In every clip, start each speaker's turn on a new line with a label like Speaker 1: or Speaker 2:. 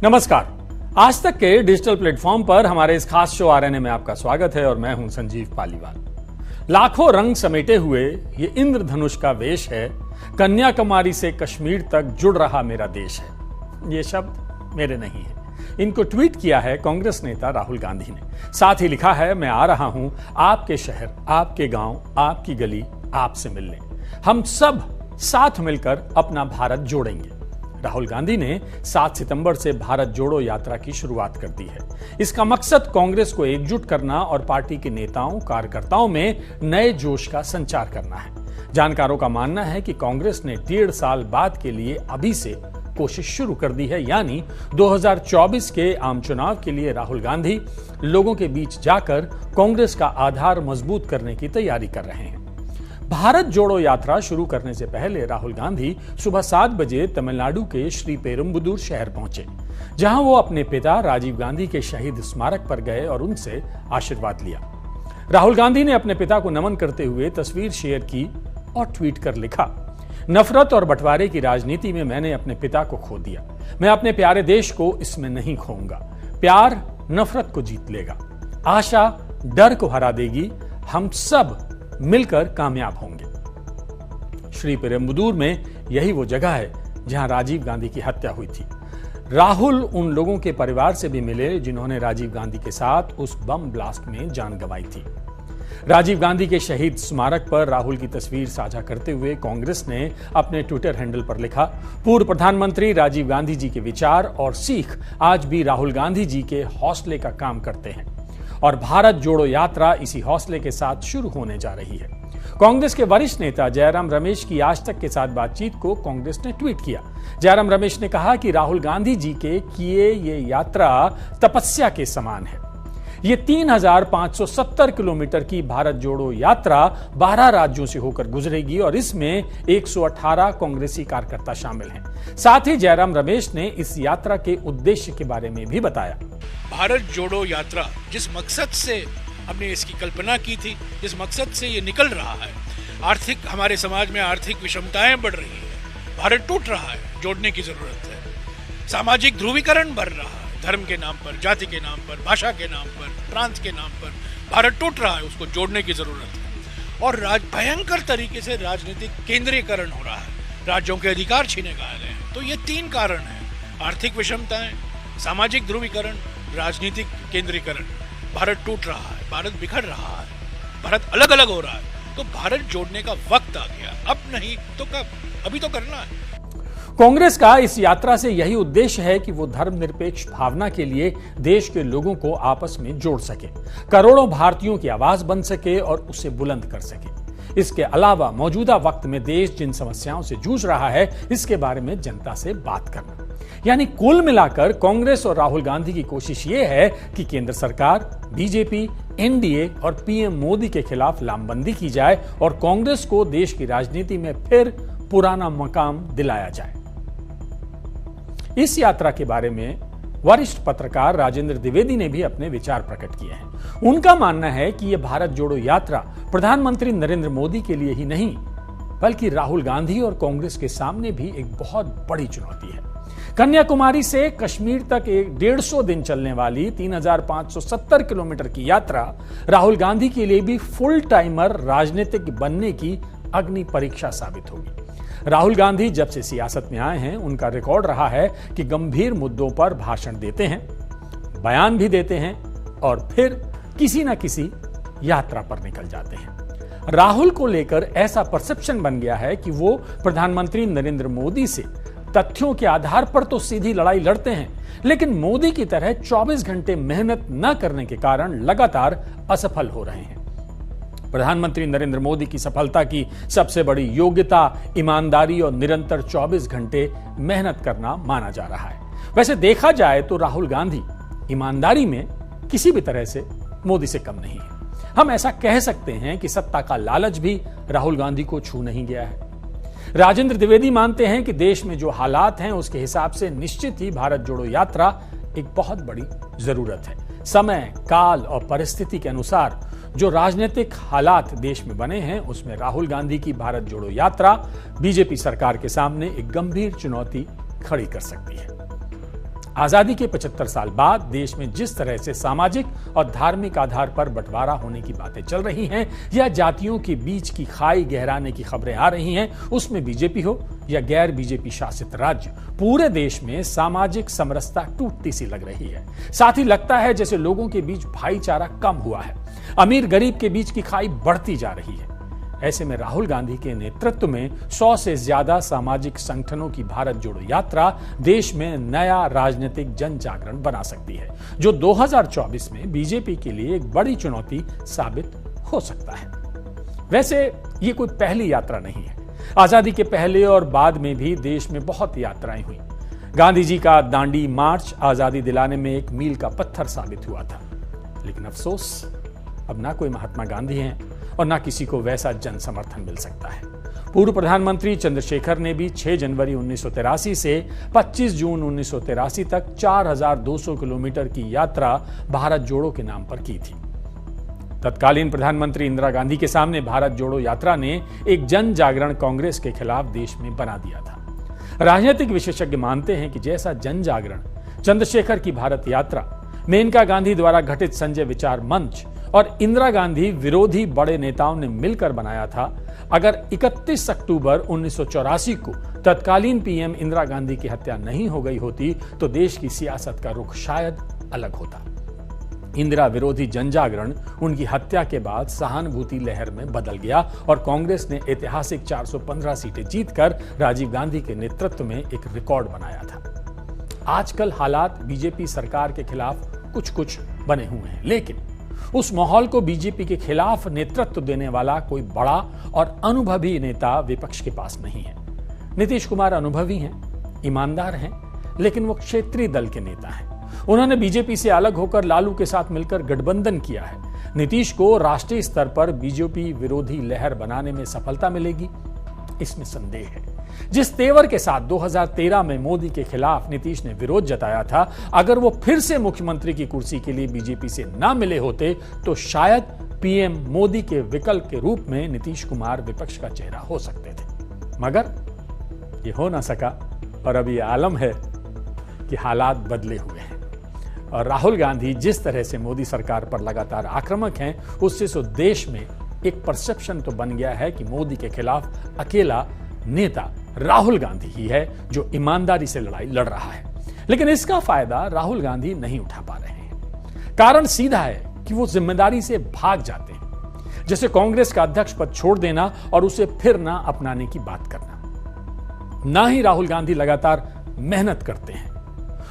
Speaker 1: नमस्कार। आज तक के डिजिटल प्लेटफॉर्म पर हमारे इस खास शो आरएनए में आपका स्वागत है और मैं हूं संजीव पालीवाल। लाखों रंग समेटे हुए ये इंद्रधनुष का वेश है, कन्याकुमारी से कश्मीर तक जुड़ रहा मेरा देश है। ये शब्द मेरे नहीं है, इनको ट्वीट किया है कांग्रेस नेता राहुल गांधी ने। साथ ही लिखा है, मैं आ रहा हूं आपके शहर, आपके गांव, आपकी गली, आपसे मिलने। हम सब साथ मिलकर अपना भारत जोड़ेंगे। राहुल गांधी ने 7 सितंबर से भारत जोड़ो यात्रा की शुरुआत कर दी है। इसका मकसद कांग्रेस को एकजुट करना और पार्टी के नेताओं कार्यकर्ताओं में नए जोश का संचार करना है। जानकारों का मानना है कि कांग्रेस ने 1.5 साल बाद के लिए अभी से कोशिश शुरू कर दी है, यानी 2024 के आम चुनाव के लिए राहुल गांधी लोगों के बीच जाकर कांग्रेस का आधार मजबूत करने की तैयारी कर रहे हैं। भारत जोड़ो यात्रा शुरू करने से पहले राहुल गांधी सुबह 7 बजे तमिलनाडु के श्री पेरुम्बदूर शहर पहुंचे, जहां वो अपने पिता राजीव गांधी के शहीद स्मारक पर गए और उनसे आशीर्वाद लिया। राहुल गांधी ने अपने पिता को नमन करते हुए तस्वीर शेयर की और ट्वीट कर लिखा, नफरत और बंटवारे की राजनीति में मैंने अपने पिता को खो दिया। मैं अपने प्यारे देश को इसमें नहीं खोऊंगा। प्यार नफरत को जीत लेगा, आशा डर को हरा देगी। हम सब मिलकर कामयाब होंगे। श्री पेरुम्बदूर में यही वो जगह है जहां राजीव गांधी की हत्या हुई थी। राहुल उन लोगों के परिवार से भी मिले जिन्होंने राजीव गांधी के साथ उस बम ब्लास्ट में जान गंवाई थी। राजीव गांधी के शहीद स्मारक पर राहुल की तस्वीर साझा करते हुए कांग्रेस ने अपने ट्विटर हैंडल पर लिखा, पूर्व प्रधानमंत्री राजीव गांधी जी के विचार और सीख आज भी राहुल गांधी जी के हौसले का काम करते हैं और भारत जोड़ो यात्रा इसी हौसले के साथ शुरू होने जा रही है। कांग्रेस के वरिष्ठ नेता जयराम रमेश की आज तक के साथ बातचीत को कांग्रेस ने ट्वीट किया। जयराम रमेश ने कहा कि राहुल गांधी जी के किए ये यात्रा तपस्या के समान है। ये 3570 किलोमीटर की भारत जोड़ो यात्रा 12 राज्यों से होकर गुजरेगी और इसमें 118 कांग्रेसी कार्यकर्ता शामिल हैं। साथ ही जयराम रमेश ने इस यात्रा के उद्देश्य के बारे में भी बताया।
Speaker 2: भारत जोड़ो यात्रा जिस मकसद से हमने इसकी कल्पना की थी, जिस मकसद से ये निकल रहा है, हमारे समाज में आर्थिक विषमताएं बढ़ रही है, भारत टूट रहा है, जोड़ने की जरूरत है। सामाजिक ध्रुवीकरण बढ़ रहा है, धर्म के नाम पर, जाति के नाम पर, भाषा के नाम पर, प्रांत के नाम पर भारत टूट रहा है, उसको जोड़ने की जरूरत है। और भयंकर तरीके से राजनीतिक केंद्रीकरण हो रहा है, राज्यों के अधिकार छीने जा रहे हैं। तो ये 3 कारण हैं, आर्थिक विषमताएं, सामाजिक ध्रुवीकरण, राजनीतिक केंद्रीकरण। भारत टूट रहा है, भारत बिखर रहा है, भारत अलग अलग हो रहा है। तो भारत जोड़ने का वक्त आ गया, अब नहीं तो कब, अभी तो करना है।
Speaker 1: कांग्रेस का इस यात्रा से यही उद्देश्य है कि वो धर्मनिरपेक्ष भावना के लिए देश के लोगों को आपस में जोड़ सके, करोड़ों भारतीयों की आवाज बन सके और उसे बुलंद कर सके। इसके अलावा मौजूदा वक्त में देश जिन समस्याओं से जूझ रहा है, इसके बारे में जनता से बात करना। यानी कुल मिलाकर कांग्रेस और राहुल गांधी की कोशिश ये है कि केंद्र सरकार, बीजेपी, एनडीए और पीएम मोदी के खिलाफ लामबंदी की जाए और कांग्रेस को देश की राजनीति में फिर पुराना मकाम दिलाया जाए। इस यात्रा के बारे में वरिष्ठ पत्रकार राजेंद्र द्विवेदी ने भी अपने विचार प्रकट किए हैं। उनका मानना है कि यह भारत जोड़ो यात्रा प्रधानमंत्री नरेंद्र मोदी के लिए ही नहीं, बल्कि राहुल गांधी और कांग्रेस के सामने भी एक बहुत बड़ी चुनौती है। कन्याकुमारी से कश्मीर तक 150 दिन चलने वाली 3570 किलोमीटर की यात्रा राहुल गांधी के लिए भी फुल टाइमर राजनीतिक बनने की अग्नि परीक्षा साबित होगी। राहुल गांधी जब से सियासत में आए हैं, उनका रिकॉर्ड रहा है कि गंभीर मुद्दों पर भाषण देते हैं, बयान भी देते हैं और फिर किसी न किसी यात्रा पर निकल जाते हैं। राहुल को लेकर ऐसा परसेप्शन बन गया है कि वो प्रधानमंत्री नरेंद्र मोदी से तथ्यों के आधार पर तो सीधी लड़ाई लड़ते हैं, लेकिन मोदी की तरह 24 घंटे मेहनत न करने के कारण लगातार असफल हो रहे हैं। प्रधानमंत्री नरेंद्र मोदी की सफलता की सबसे बड़ी योग्यता ईमानदारी और निरंतर 24 घंटे मेहनत करना माना जा रहा है। वैसे देखा जाए तो राहुल गांधी ईमानदारी में किसी भी तरह से मोदी से कम नहीं है। हम ऐसा कह सकते हैं कि सत्ता का लालच भी राहुल गांधी को छू नहीं गया है। राजेंद्र द्विवेदी मानते हैं कि देश में जो हालात हैं उसके हिसाब से निश्चित ही भारत जोड़ो यात्रा एक बहुत बड़ी जरूरत है। समय, काल और परिस्थिति के अनुसार जो राजनीतिक हालात देश में बने हैं, उसमें राहुल गांधी की भारत जोड़ो यात्रा बीजेपी सरकार के सामने एक गंभीर चुनौती खड़ी कर सकती है। आजादी के 75 साल बाद देश में जिस तरह से सामाजिक और धार्मिक आधार पर बंटवारा होने की बातें चल रही हैं या जातियों के बीच की खाई गहराने की खबरें आ रही हैं, उसमें बीजेपी हो या गैर बीजेपी शासित राज्य, पूरे देश में सामाजिक समरसता टूटती सी लग रही है। साथ ही लगता है जैसे लोगों के बीच भाईचारा कम हुआ है, अमीर गरीब के बीच की खाई बढ़ती जा रही है। ऐसे में राहुल गांधी के नेतृत्व में 100 से ज्यादा सामाजिक संगठनों की भारत जोड़ो यात्रा देश में नया राजनीतिक जन जागरण बना सकती है, जो 2024 में बीजेपी के लिए एक बड़ी चुनौती साबित हो सकता है। वैसे ये कोई पहली यात्रा नहीं है। आजादी के पहले और बाद में भी देश में बहुत यात्राएं हुई। गांधी जी का दांडी मार्च आजादी दिलाने में एक मील का पत्थर साबित हुआ था, लेकिन अफसोस अब ना कोई महात्मा गांधी हैं और ना किसी को वैसा जन समर्थन मिल सकता है। पूर्व प्रधानमंत्री चंद्रशेखर ने भी 6 जनवरी 1983 से 25 जून 1983 तक 4200 किलोमीटर की यात्रा भारत जोड़ो के नाम पर की थी। तत्कालीन प्रधानमंत्री इंदिरा गांधी के सामने भारत जोड़ो यात्रा ने एक जन जागरण कांग्रेस के खिलाफ देश में बना दिया था। राजनीतिक विशेषज्ञ मानते हैं कि जैसा जन जागरण चंद्रशेखर की भारत यात्रा, मेनका गांधी द्वारा गठित संजय विचार मंच और इंदिरा गांधी विरोधी बड़े नेताओं ने मिलकर बनाया था, अगर 31 अक्टूबर 1984 को तत्कालीन पीएम इंदिरा गांधी की हत्या नहीं हो गई होती तो देश की सियासत का रुख शायद अलग होता। इंदिरा विरोधी जनजागरण उनकी हत्या के बाद सहानुभूति लहर में बदल गया और कांग्रेस ने ऐतिहासिक 415 सीटें जीतकर राजीव गांधी के नेतृत्व में एक रिकॉर्ड बनाया था। आजकल हालात बीजेपी सरकार के खिलाफ कुछ बने हुए हैं, लेकिन उस माहौल को बीजेपी के खिलाफ नेतृत्व देने वाला कोई बड़ा और अनुभवी नेता विपक्ष के पास नहीं है। नीतीश कुमार अनुभवी हैं, ईमानदार हैं, लेकिन वो क्षेत्रीय दल के नेता हैं। उन्होंने बीजेपी से अलग होकर लालू के साथ मिलकर गठबंधन किया है। नीतीश को राष्ट्रीय स्तर पर बीजेपी विरोधी लहर बनाने में सफलता मिलेगी, इसमें संदेह है। जिस तेवर के साथ 2013 में मोदी के खिलाफ नीतीश ने विरोध जताया था, अगर वो फिर से मुख्यमंत्री की कुर्सी के लिए बीजेपी से ना मिले होते तो शायद पीएम मोदी के विकल्प के रूप में नीतीश कुमार विपक्ष का चेहरा हो सकते थे, मगर ये हो ना सका और अब ये आलम है कि हालात बदले हुए हैं और राहुल गांधी जिस तरह से मोदी सरकार पर लगातार आक्रामक हैं, उससे तो देश में एक परसेप्शन तो बन गया है कि मोदी के खिलाफ अकेला नेता राहुल गांधी ही है जो ईमानदारी से लड़ाई लड़ रहा है। लेकिन इसका फायदा राहुल गांधी नहीं उठा पा रहे हैं। कारण सीधा है कि वो जिम्मेदारी से भाग जाते हैं, जैसे कांग्रेस का अध्यक्ष पद छोड़ देना और उसे फिर ना अपनाने की बात करना। ना ही राहुल गांधी लगातार मेहनत करते हैं,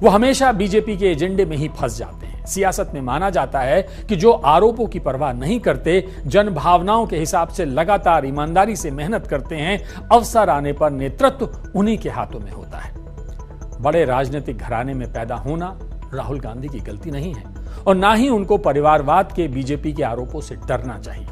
Speaker 1: वो हमेशा बीजेपी के एजेंडे में ही फंस जाते हैं। सियासत में माना जाता है कि जो आरोपों की परवाह नहीं करते, जन भावनाओं के हिसाब से लगातार ईमानदारी से मेहनत करते हैं, अवसर आने पर नेतृत्व उन्हीं के हाथों में होता है। बड़े राजनीतिक घराने में पैदा होना राहुल गांधी की गलती नहीं है और ना ही उनको परिवारवाद के बीजेपी के आरोपों से डरना चाहिए।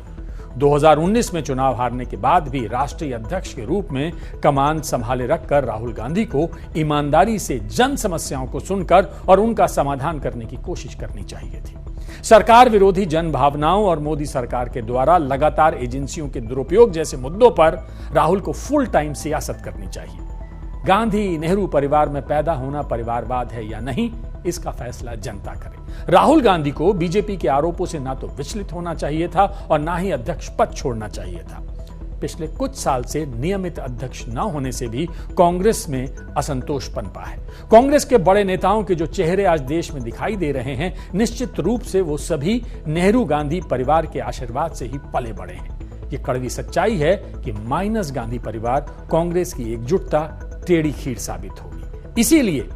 Speaker 1: 2019 में चुनाव हारने के बाद भी राष्ट्रीय अध्यक्ष के रूप में कमान संभाले रखकर राहुल गांधी को ईमानदारी से जन समस्याओं को सुनकर और उनका समाधान करने की कोशिश करनी चाहिए थी। सरकार विरोधी जन भावनाओं और मोदी सरकार के द्वारा लगातार एजेंसियों के दुरुपयोग जैसे मुद्दों पर राहुल को फुल टाइम सियासत करनी चाहिए। गांधी नेहरू परिवार में पैदा होना परिवारवाद है या नहीं, इसका फैसला जनता करे। राहुल गांधी को बीजेपी के आरोपों से ना तो विचलित होना चाहिए था और ना ही अध्यक्ष पद छोड़ना चाहिए था। पिछले कुछ साल से नियमित अध्यक्ष न होने से भी कांग्रेस में असंतोष पनपा है। कांग्रेस के बड़े नेताओं के जो चेहरे आज देश में दिखाई दे रहे हैं, निश्चित रूप से वो सभी नेहरू गांधी परिवार के आशीर्वाद से ही पले बड़े हैं। ये कड़वी सच्चाई है कि माइनस गांधी परिवार कांग्रेस की एकजुटता टेढ़ी खीर साबित होगी। इसीलिए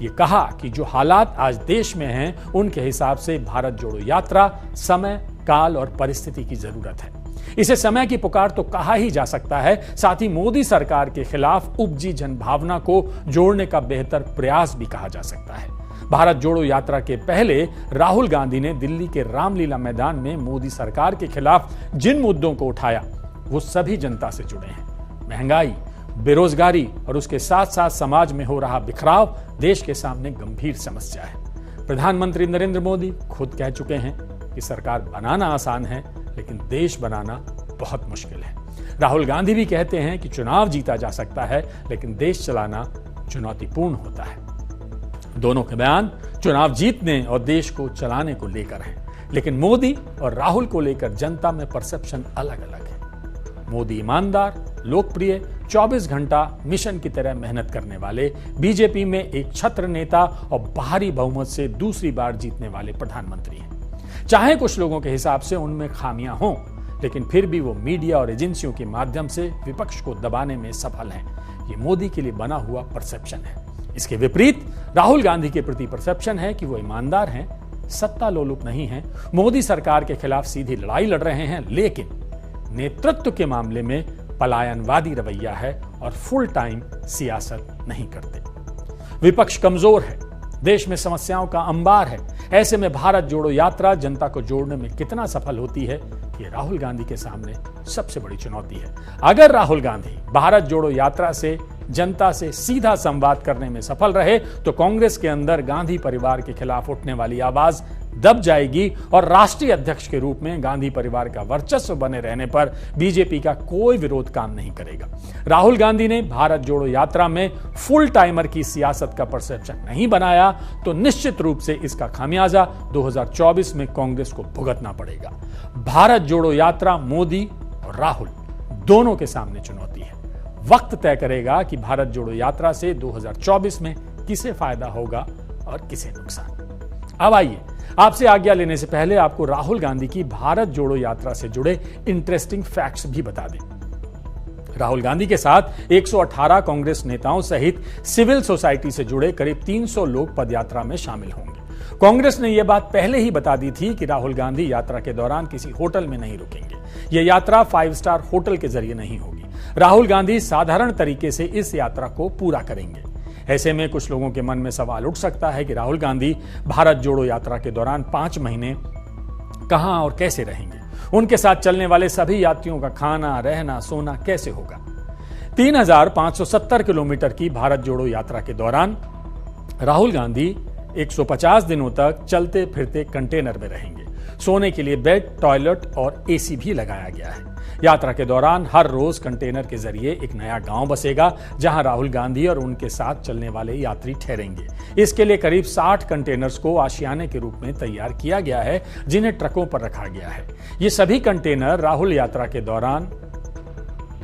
Speaker 1: ये कहा कि जो हालात आज देश में हैं, उनके हिसाब से भारत जोड़ो यात्रा समय, काल और परिस्थिति की जरूरत है। इसे समय की पुकार तो कहा ही जा सकता है, साथ ही मोदी सरकार के खिलाफ उपजी जनभावना को जोड़ने का बेहतर प्रयास भी कहा जा सकता है। भारत जोड़ो यात्रा के पहले राहुल गांधी ने दिल्ली के रामलीला मैदान में मोदी सरकार के खिलाफ जिन मुद्दों को उठाया, वो सभी जनता से जुड़े हैं। महंगाई, बेरोजगारी और उसके साथ साथ समाज में हो रहा बिखराव देश के सामने गंभीर समस्या है। प्रधानमंत्री नरेंद्र मोदी खुद कह चुके हैं कि सरकार बनाना आसान है, लेकिन देश बनाना बहुत मुश्किल है। राहुल गांधी भी कहते हैं कि चुनाव जीता जा सकता है, लेकिन देश चलाना चुनौतीपूर्ण होता है। दोनों के बयान चुनाव जीतने और देश को चलाने को लेकर हैं, लेकिन मोदी और राहुल को लेकर जनता में परसेप्शन अलग अलग है। मोदी ईमानदार, लोकप्रिय, 24 घंटा मिशन की तरह मेहनत करने वाले, बीजेपी में एक छत्र नेता और भारी बहुमत से दूसरी बार जीतने वाले प्रधानमंत्री हैं। चाहे कुछ लोगों के हिसाब से उनमें खामियां हों, लेकिन फिर भी वो मीडिया और एजेंसियों के माध्यम से विपक्ष को दबाने में सफल हैं। ये मोदी के लिए बना हुआ परसेप्शन है। इसके विपरीत राहुल गांधी के प्रति परसेप्शन है कि वो ईमानदार हैं, सत्ता लोलुप नहीं हैं, मोदी सरकार के खिलाफ सीधी लड़ाई लड़ रहे हैं, लेकिन नेतृत्व के मामले में पलायनवादी रवैया है और फुल टाइम सियासत नहीं करते। विपक्ष कमजोर है, देश में समस्याओं का अंबार है। ऐसे में भारत जोड़ो यात्रा जनता को जोड़ने में कितना सफल होती है, ये राहुल गांधी के सामने सबसे बड़ी चुनौती है। अगर राहुल गांधी भारत जोड़ो यात्रा से जनता से सीधा संवाद करने में सफल रहे तो कांग्रेस के अंदर गांधी परिवार के खिलाफ उठने वाली आवाज दब जाएगी और राष्ट्रीय अध्यक्ष के रूप में गांधी परिवार का वर्चस्व बने रहने पर बीजेपी का कोई विरोध काम नहीं करेगा। राहुल गांधी ने भारत जोड़ो यात्रा में फुल टाइमर की सियासत का परसेप्शन नहीं बनाया तो निश्चित रूप से इसका खामियाजा 2024 में कांग्रेस को भुगतना पड़ेगा। भारत जोड़ो यात्रा मोदी और राहुल दोनों के सामने चुनौती है। वक्त तय करेगा कि भारत जोड़ो यात्रा से 2024 में किसे फायदा होगा और किसे नुकसान। अब आइए आपसे आज्ञा लेने से पहले आपको राहुल गांधी की भारत जोड़ो यात्रा से जुड़े इंटरेस्टिंग फैक्ट्स भी बता दें। राहुल गांधी के साथ 118 कांग्रेस नेताओं सहित सिविल सोसाइटी से जुड़े करीब 300 लोग पदयात्रा में शामिल होंगे। कांग्रेस ने यह बात पहले ही बता दी थी कि राहुल गांधी यात्रा के दौरान किसी होटल में नहीं रुकेंगे। यह यात्रा 5 स्टार होटल के जरिए नहीं होगी। राहुल गांधी साधारण तरीके से इस यात्रा को पूरा करेंगे। ऐसे में कुछ लोगों के मन में सवाल उठ सकता है कि राहुल गांधी भारत जोड़ो यात्रा के दौरान 5 महीने कहां और कैसे रहेंगे। उनके साथ चलने वाले सभी यात्रियों का खाना, रहना, सोना कैसे होगा। 3570 किलोमीटर की भारत जोड़ो यात्रा के दौरान राहुल गांधी 150 दिनों तक चलते फिरते कंटेनर में रहेंगे। सोने के लिए बेड, टॉयलेट और एसी भी लगाया गया है। यात्रा के दौरान हर रोज कंटेनर के जरिए एक नया गांव बसेगा जहां राहुल गांधी और उनके साथ चलने वाले यात्री ठहरेंगे। इसके लिए करीब 60 कंटेनर्स को आशियाने के रूप में तैयार किया गया है, जिन्हें ट्रकों पर रखा गया है। ये सभी कंटेनर राहुल यात्रा के दौरान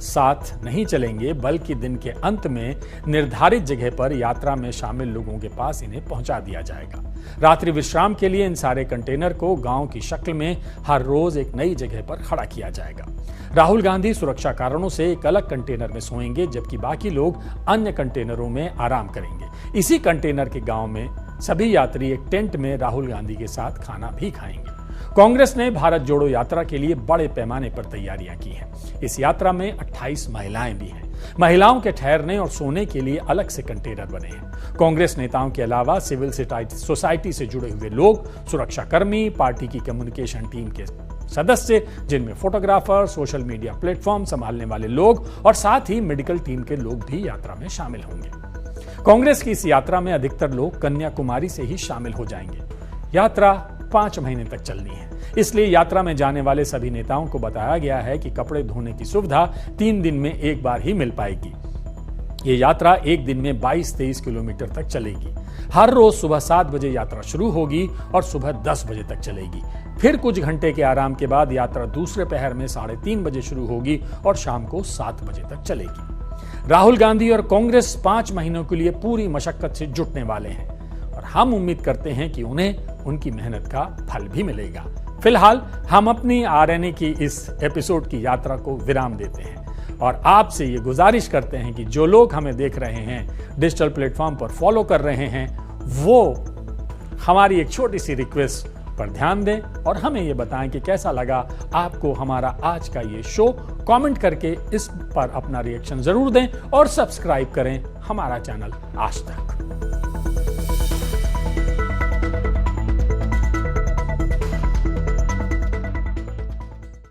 Speaker 1: साथ नहीं चलेंगे, बल्कि दिन के अंत में निर्धारित जगह पर यात्रा में शामिल लोगों के पास इन्हें पहुंचा दिया जाएगा। रात्रि विश्राम के लिए इन सारे कंटेनर को गांव की शक्ल में हर रोज एक नई जगह पर खड़ा किया जाएगा। राहुल गांधी सुरक्षा कारणों से एक अलग कंटेनर में सोएंगे, जबकि बाकी लोग अन्य कंटेनरों में आराम करेंगे। इसी कंटेनर के गांव में सभी यात्री एक टेंट में राहुल गांधी के साथ खाना भी खाएंगे। कांग्रेस ने भारत जोड़ो यात्रा के लिए बड़े पैमाने पर तैयारियां की हैं। इस यात्रा में 28 महिलाएं भी हैं। महिलाओं के ठहरने और सोने के लिए अलग से कंटेनर बने हैं। कांग्रेस नेताओं के अलावा सिविल सोसाइटी से जुड़े हुए लोग, सुरक्षाकर्मी, पार्टी की कम्युनिकेशन टीम के सदस्य, जिनमें फोटोग्राफर, सोशल मीडिया प्लेटफॉर्म संभालने वाले लोग और साथ ही मेडिकल टीम के लोग भी यात्रा में शामिल होंगे। कांग्रेस की इस यात्रा में अधिकतर लोग कन्याकुमारी से ही शामिल हो जाएंगे। यात्रा 5 महीने तक चलनी है, इसलिए यात्रा में जाने वाले सभी नेताओं को बताया गया है कि कपड़े धोने की सुविधा 3 दिन में एक बार ही मिल पाएगी। ये यात्रा एक दिन में 22-23 किलोमीटर तक चलेगी। हर रोज सुबह 7 बजे यात्रा शुरू होगी और सुबह 10 बजे तक चलेगी। फिर कुछ घंटे के आराम के बाद यात्रा दूसरे पहर में 3:30 बजे शुरू होगी और शाम को 7 बजे तक चलेगी। राहुल गांधी और कांग्रेस 5 महीनों के लिए पूरी मशक्कत से जुटने वाले हैं और हम उम्मीद करते हैं कि उन्हें उनकी मेहनत का फल भी मिलेगा। फिलहाल हम अपनी आरएनए की इस एपिसोड की यात्रा को विराम देते हैं और आपसे ये गुजारिश करते हैं कि जो लोग हमें देख रहे हैं, डिजिटल प्लेटफॉर्म पर फॉलो कर रहे हैं, वो हमारी एक छोटी सी रिक्वेस्ट पर ध्यान दें और हमें ये बताएं कि कैसा लगा आपको हमारा आज का ये शो। कमेंट करके इस पर अपना रिएक्शन जरूर दें और सब्सक्राइब करें हमारा चैनल आज तक।